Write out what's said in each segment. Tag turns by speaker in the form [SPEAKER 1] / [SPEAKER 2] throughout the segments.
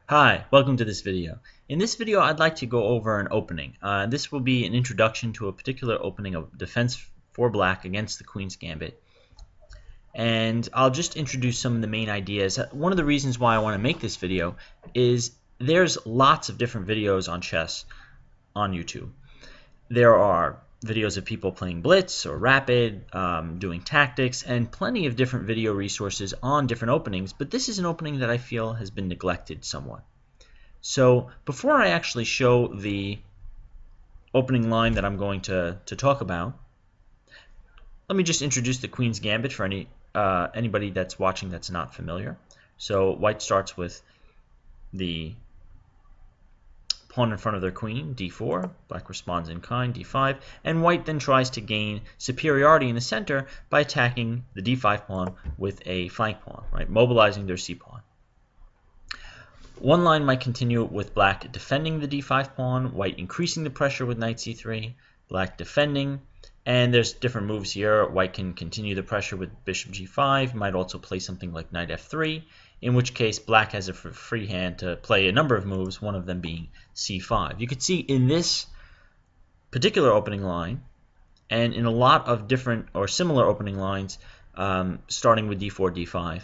[SPEAKER 1] Hi, welcome to this video. In this video I'd like to go over an opening. This will be an introduction to a particular opening of defense for black against the Queen's Gambit. And I'll just introduce some of the main ideas. One of the reasons why I want to make this video is there's lots of different videos on chess on YouTube. There are videos of people playing blitz or rapid, doing tactics, and plenty of different video resources on different openings, but this is an opening that I feel has been neglected somewhat. So before I actually show the opening line that I'm going to talk about, let me just introduce the Queen's Gambit for anybody that's watching that's not familiar. So white starts with the pawn in front of their queen, d4, black responds in kind, d5, and white then tries to gain superiority in the center by attacking the d5 pawn with a flank pawn, right, mobilizing their c pawn. One line might continue with black defending the d5 pawn, white increasing the pressure with knight c3, black defending, and there's different moves here. White can continue the pressure with bishop g5, might also play something like knight f3, in which case black has a free hand to play a number of moves, one of them being c5. You can see in this particular opening line, and in a lot of different or similar opening lines, starting with d4, d5,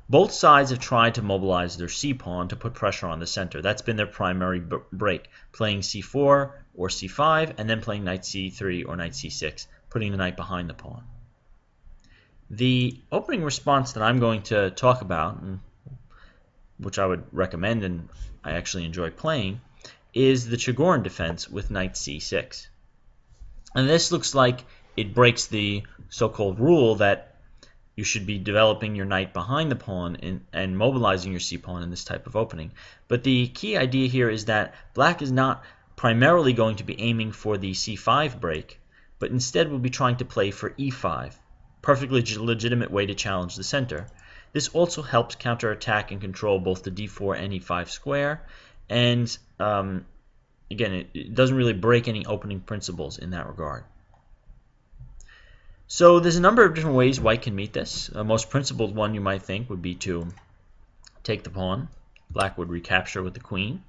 [SPEAKER 1] both sides have tried to mobilize their c-pawn to put pressure on the center. That's been their primary break, playing c4 or c5, and then playing knight c3 or knight c6, putting the knight behind the pawn. The opening response that I'm going to talk about, which I would recommend and I actually enjoy playing, is the Chigorin Defence with knight c6. And this looks like it breaks the so-called rule that you should be developing your knight behind the pawn and mobilizing your c-pawn in this type of opening. But the key idea here is that black is not primarily going to be aiming for the c5 break, but instead will be trying to play for e5. Perfectly legitimate way to challenge the center. This also helps counterattack and control both the d4 and e5 square, and again, it doesn't really break any opening principles in that regard. So there's a number of different ways white can meet this. The most principled one you might think would be to take the pawn. Black would recapture with the queen.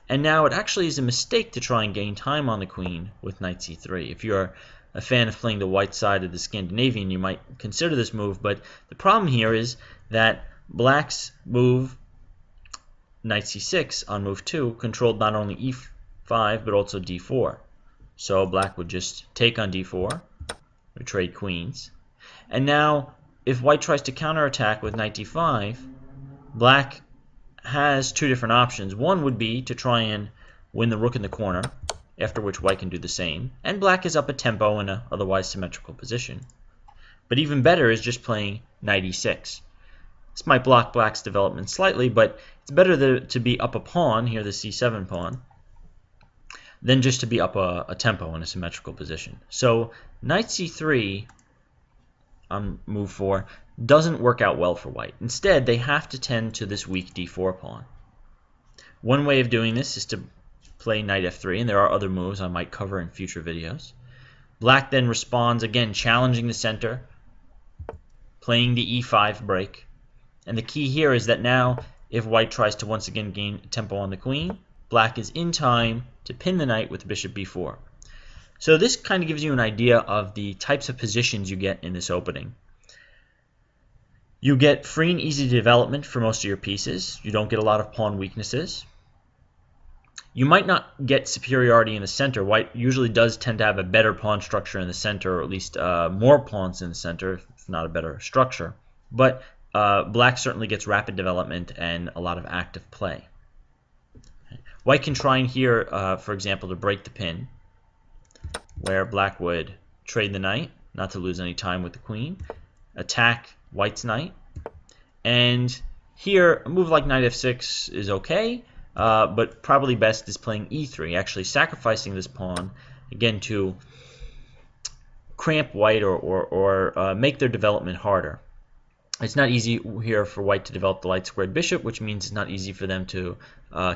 [SPEAKER 1] And now it actually is a mistake to try and gain time on the queen with knight c3. If you're a fan of playing the white side of the Scandinavian, you might consider this move, but the problem here is that black's move, knight c6 on move 2, controlled not only e5 but also d4. So black would just take on d4, or trade queens. And now if white tries to counterattack with knight d5, black has two different options. One would be to try and win the rook in the corner, after which white can do the same, and black is up a tempo in an otherwise symmetrical position. But even better is just playing knight e6. This might block black's development slightly, but it's better to be up a pawn, here the c7 pawn, than just to be up a tempo in a symmetrical position. So knight c3 on move 4 doesn't work out well for white. Instead, they have to tend to this weak d4 pawn. One way of doing this is to play knight f3, and there are other moves I might cover in future videos. Black then responds, again challenging the center, playing the e5 break. And the key here is that now if white tries to once again gain tempo on the queen, black is in time to pin the knight with bishop b4. So this kind of gives you an idea of the types of positions you get in this opening. You get free and easy development for most of your pieces. You don't get a lot of pawn weaknesses. You might not get superiority in the center. White usually does tend to have a better pawn structure in the center, or at least more pawns in the center, if not a better structure. But black certainly gets rapid development and a lot of active play. White can try in here, for example, to break the pin, where black would trade the knight, not to lose any time with the queen, attack white's knight, and here a move like knight f6 is okay, but probably best is playing e3, actually sacrificing this pawn, again to cramp white or make their development harder. It's not easy here for white to develop the light squared bishop, which means it's not easy for them to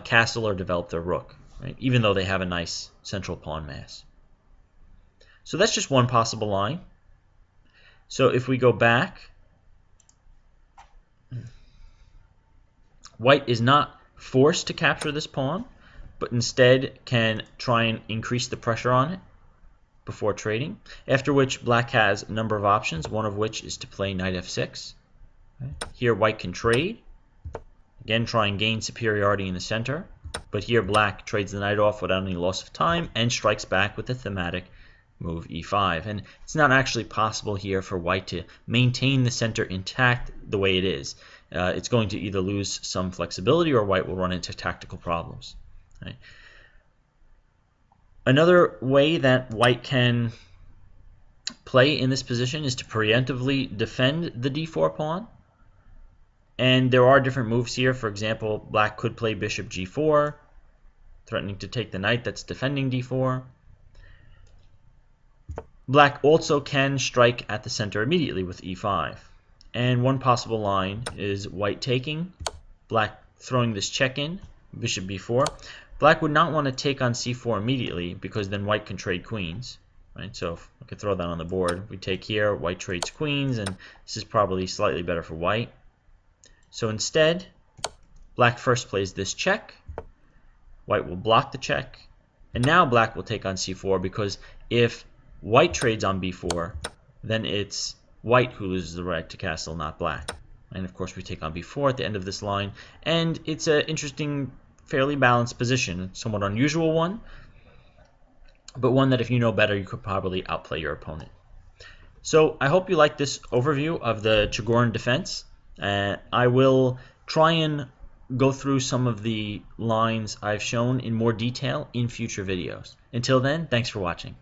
[SPEAKER 1] castle or develop their rook, right? Even though they have a nice central pawn mass. So that's just one possible line. So if we go back, white is not forced to capture this pawn, but instead can try and increase the pressure on it before trading, after which black has a number of options, one of which is to play knight f6. Here white can trade, again try and gain superiority in the center, but here black trades the knight off without any loss of time and strikes back with the thematic move e5. And it's not actually possible here for white to maintain the center intact the way it is. It's going to either lose some flexibility or white will run into tactical problems. Right? Another way that white can play in this position is to preemptively defend the d4 pawn. And there are different moves here. For example, black could play bishop g4, threatening to take the knight that's defending d4. Black also can strike at the center immediately with e5. And one possible line is white taking, black throwing this check in, bishop b4. Black would not want to take on c4 immediately because then white can trade queens. Right? So if I could throw that on the board. We take here, white trades queens, and this is probably slightly better for white. So instead, black first plays this check. White will block the check. And now black will take on c4 because if white trades on b4, then it's white who loses the right to castle, not black. And of course we take on b4 at the end of this line. And it's an interesting, fairly balanced position. Somewhat unusual one, but one that if you know better, you could probably outplay your opponent. So I hope you like this overview of the Chigorin defense. I will try and go through some of the lines I've shown in more detail in future videos. Until then, thanks for watching.